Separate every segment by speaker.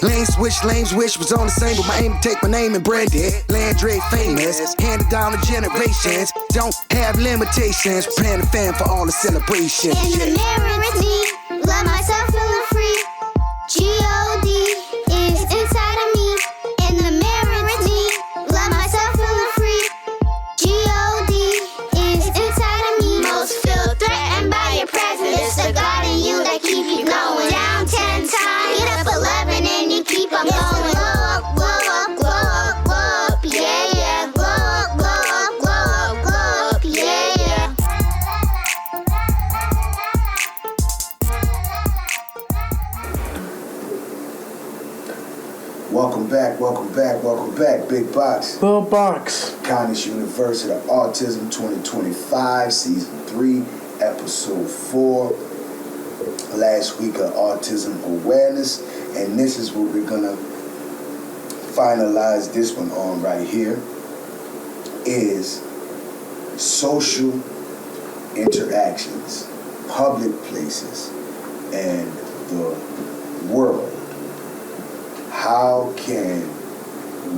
Speaker 1: Lane switch, lanes wish was on the same, but my aim to take my name and brand it. Landry famous, handed down to generations. Don't have limitations, preparing the fan for all the celebrations.
Speaker 2: In the mirror it's me, love myself feeling free. G-O-D is inside of me. In the mirror it's me, love myself feeling free. G-O-D is inside of me. Most feel threatened by your presence. It's the God in you that keep you going. Down 10 times, get up 11 and you keep on going. Glow up, glow up, glow up, glow up, yeah, yeah. Glow up, glow up, glow up, glow up, yeah, yeah.
Speaker 3: Welcome back, Big Boxx.
Speaker 4: Lil Boxx.
Speaker 3: Connis University of Autism 2025, Season 3, Episode 4. Last week of Autism Awareness, and this is what we're gonna finalize this one on right here, is social interactions, public places, and the world. How can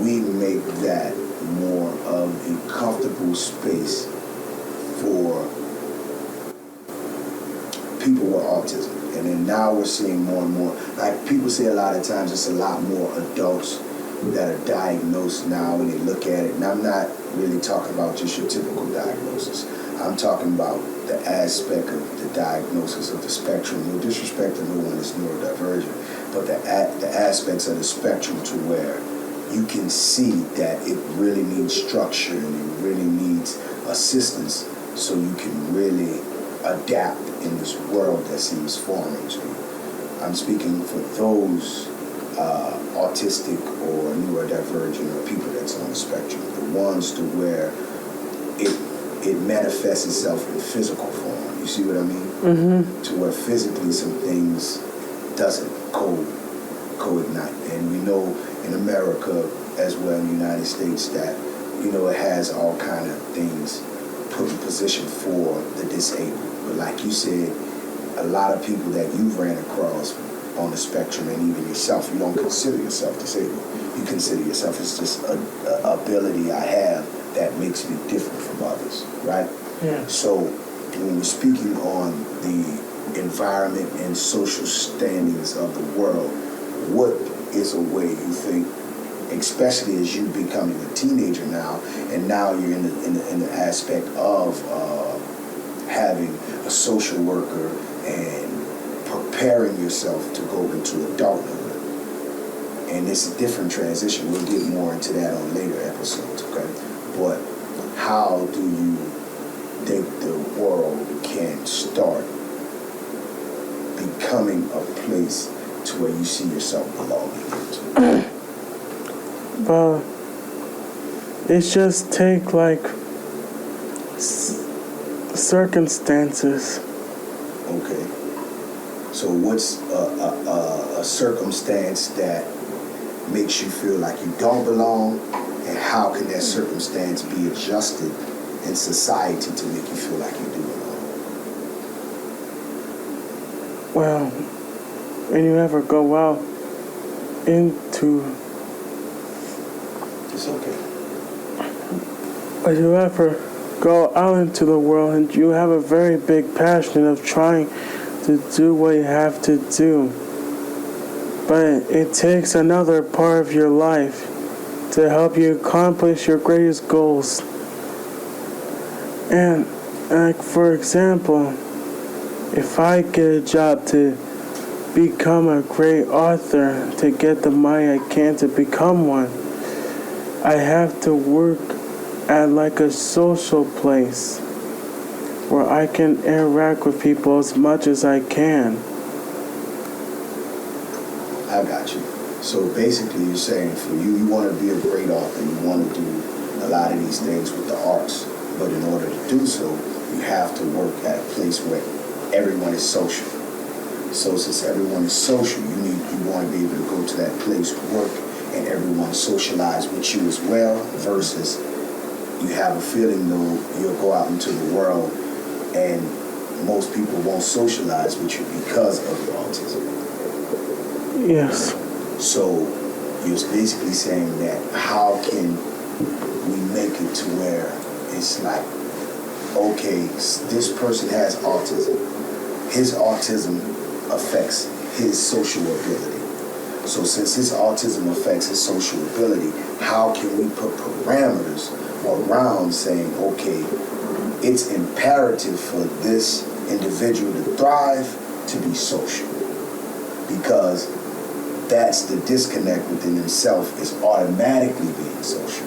Speaker 3: we make that more of a comfortable space for people with autism? And then now we're seeing more and more, like people say a lot of times, it's a lot more adults that are diagnosed now when they look at it. And I'm not really talking about just your typical diagnosis. I'm talking about the aspect of the diagnosis of the spectrum. No disrespect to no one that's neurodivergent, but the aspects of the spectrum to where you can see that it really needs structure and it really needs assistance so you can really adapt in this world that seems foreign to you. I'm speaking for those autistic or neurodivergent or people that's on the spectrum, the ones to where it manifests itself in physical form. You see what I mean?
Speaker 4: Mm-hmm.
Speaker 3: To where physically some things doesn't co-ignite. And we know in America as well in the United States that, you know, it has all kind of things put in position for the disabled. But like you said, a lot of people that you've ran across on the spectrum, and even yourself, you don't consider yourself disabled. You consider yourself as just an ability I have that makes me different from others, right?
Speaker 4: Yeah.
Speaker 3: So when we're speaking on the environment and social standings of the world, what is a way you think, especially as you becoming a teenager now, and now you're in the aspect of having a social worker and preparing yourself to go into adulthood. And it's a different transition. We'll get more into that on later episodes, okay? But how do you think the world can start becoming a place to where you see yourself belonging into?
Speaker 4: Well, it's just take like circumstances.
Speaker 3: Okay. So what's a circumstance that makes you feel like you don't belong, and how can that circumstance be adjusted in society to make you feel like you do belong?
Speaker 4: Well, when you ever go out into...
Speaker 3: It's okay.
Speaker 4: When you ever go out into the world and you have a very big passion of trying to do what you have to do, but it takes another part of your life to help you accomplish your greatest goals. And like for example, if I get a job to become a great author, to get the money I can to become one, I have to work at like a social place where I can interact with people as much as I can.
Speaker 3: I got you. So basically you're saying for you, you want to be a great author, you want to do a lot of these things with the arts, but in order to do so, you have to work at a place where everyone is social. So since everyone is social, you want to be able to go to that place, work, and everyone socialize with you as well, versus you have a feeling though you'll go out into the world and most people won't socialize with you because of your autism.
Speaker 4: Yes.
Speaker 3: So you're basically saying that how can we make it to where it's like, okay, this person has autism. His autism affects his social ability. So since his autism affects his social ability, how can we put parameters around saying, okay, it's imperative for this individual to thrive to be social? Because that's the disconnect within himself, is automatically being social.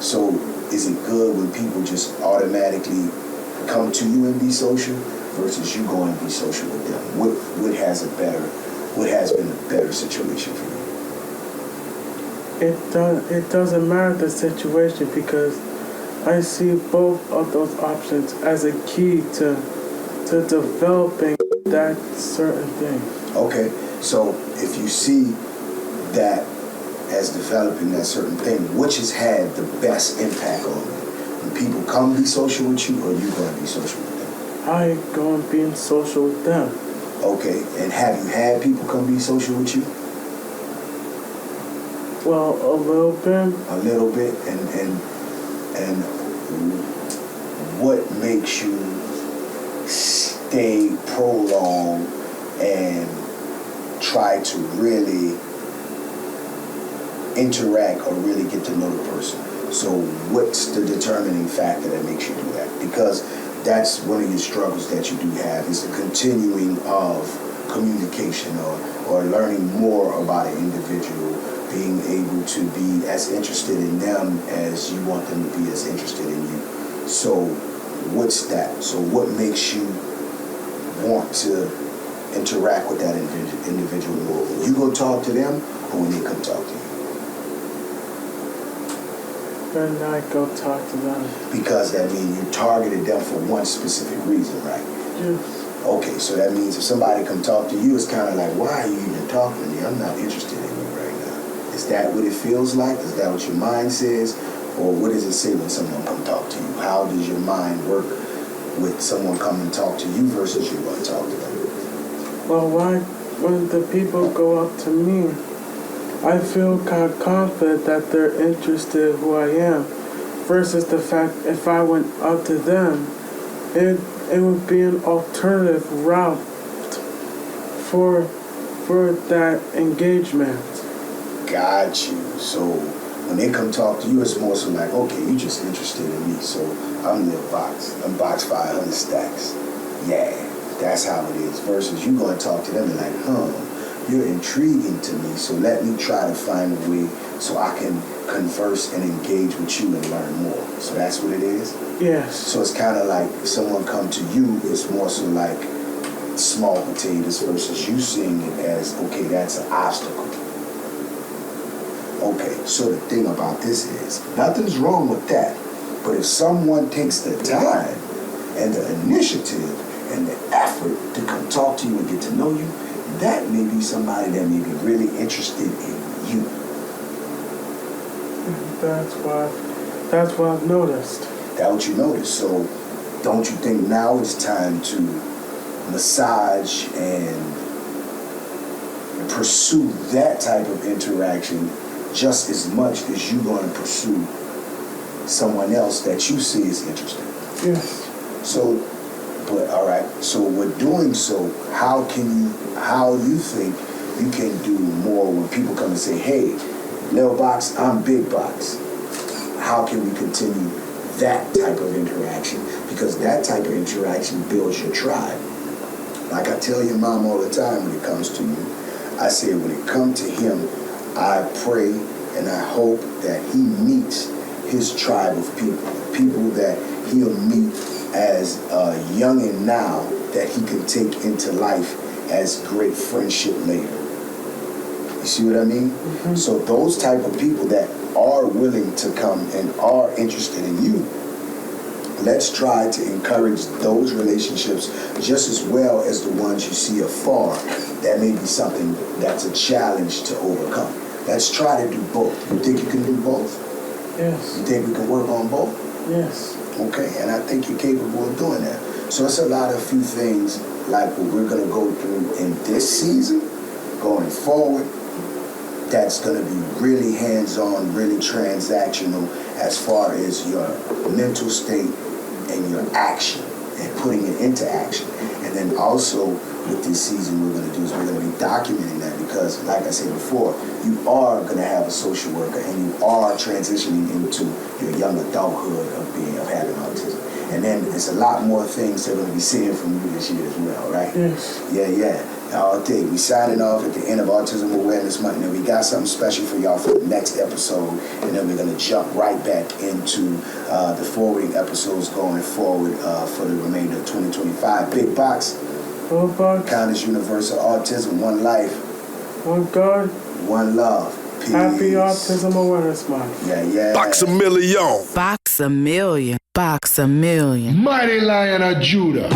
Speaker 3: So is it good when people just automatically come to you and be social versus you go and be social with them? What has been a better situation for you?
Speaker 4: It doesn't matter the situation, because I see both of those options as a key to developing that certain thing.
Speaker 3: Okay, so if you see that as developing that certain thing, which has had the best impact on you? When people come be social with you, or you go and be social with them?
Speaker 4: I go and being social with them.
Speaker 3: Okay, and have you had people come be social with you?
Speaker 4: Well, a little bit.
Speaker 3: A little bit, and what makes you stay prolonged and try to really interact or really get to know the person? So what's the determining factor that makes you do that? Because that's one of your struggles that you do have, is the continuing of communication or learning more about an individual, being able to be as interested in them as you want them to be as interested in you. So what's that? So what makes you want to interact with that individual more? When you go talk to them, or when they come talk to you?
Speaker 4: When I go talk to them.
Speaker 3: Because that means you targeted them for one specific reason, right?
Speaker 4: Yes.
Speaker 3: Okay, so that means if somebody come talk to you, it's kind of like, why are you even talking to me? I'm not interested in you right now. Is that what it feels like? Is that what your mind says? Or what does it say when someone come talk to you? How does your mind work with someone come and talk to you versus you going to talk to them?
Speaker 4: Well, when the people go up to me, I feel kind of confident that they're interested in who I am, versus the fact if I went up to them, it would be an alternative route for that engagement.
Speaker 3: Got you. So when they come talk to you, it's more so like, okay, you just interested in me. So I'm Lil Boxx. I'm Boxx 500 stacks. Yeah, that's how it is. Versus you going to talk to them and like, you're intriguing to me, so let me try to find a way so I can converse and engage with you and learn more. So that's what it is?
Speaker 4: Yes.
Speaker 3: So it's kind of like if someone come to you, it's more so like small potatoes versus you seeing it as, okay, that's an obstacle. Okay, so the thing about this is, nothing's wrong with that. But if someone takes the time and the initiative and the effort to come talk to you and get to know you, that may be somebody that may be really interested in you.
Speaker 4: That's what I've noticed.
Speaker 3: That's what you noticed. So don't you think now it's time to massage and pursue that type of interaction just as much as you're going to pursue someone else that you see is interested?
Speaker 4: Yes.
Speaker 3: So, but all right, so with doing so, how you think you can do more when people come and say, hey, Lil Boxx, I'm Big Boxx? How can we continue that type of interaction? Because that type of interaction builds your tribe. Like I tell your mom all the time when it comes to you, I say when it comes to him, I pray and I hope that he meets his tribe of people that he'll meet as young and now that he can take into life as great friendship later. You see what I mean? Mm-hmm. So those type of people that are willing to come and are interested in you, let's try to encourage those relationships just as well as the ones you see afar. That may be something that's a challenge to overcome. Let's try to do both. You think you can do both?
Speaker 4: Yes.
Speaker 3: You think we can work on both?
Speaker 4: Yes.
Speaker 3: Okay, and I think you're capable of doing that. So it's a lot of few things like what we're going to go through in this season, going forward, that's going to be really hands-on, really transactional as far as your mental state and your action and putting it into action. And then also with this season we're going to do is we're going to be documenting that because, like I said before, you are going to have a social worker and you are transitioning into your young adulthood of having autism. And then it's a lot more things they're going to be seeing from you this year as well, right?
Speaker 4: Yes.
Speaker 3: Yeah. All day. We signing off at the end of Autism Awareness Month, and then we got something special for y'all for the next episode, and then we're going to jump right back into the forwarding episodes going forward for the remainder of 2025. Big Boxx.
Speaker 4: Lil Boxx.
Speaker 3: Connis Universal Autism, one life.
Speaker 4: One God.
Speaker 3: One love. Peace.
Speaker 4: Happy Autism Awareness Month.
Speaker 3: Yeah.
Speaker 5: Boxx-A-Million.
Speaker 6: Boxx-A-Million. Boxx-A-Million.
Speaker 5: Mighty Lion of Judah.